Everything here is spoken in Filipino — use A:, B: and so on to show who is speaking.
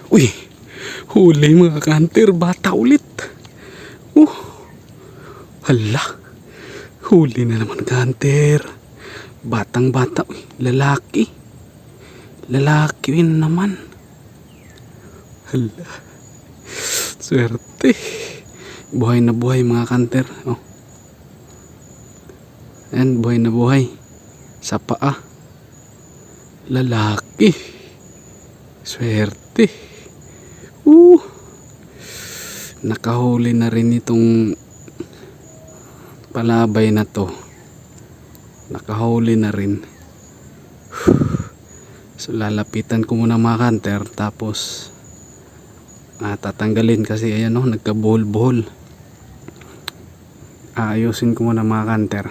A: Uy, huli mga kanter, bata ulit. Hala, huli na naman kanter. Batang bata, uy, lalaki. Lalaki yun naman. Hala, swerte. Buhay na buhay mga kanter. Oh. Ayan, buhay na buhay. Sa paa. Lalaki. Swerte. Nakahuli na rin itong palabay na to. Nakahuli na rin. So lalapitan ko muna mga kanter, tapos tatanggalin kasi ayan, nagkabuhol-buhol. Ayusin ko muna mga kanter.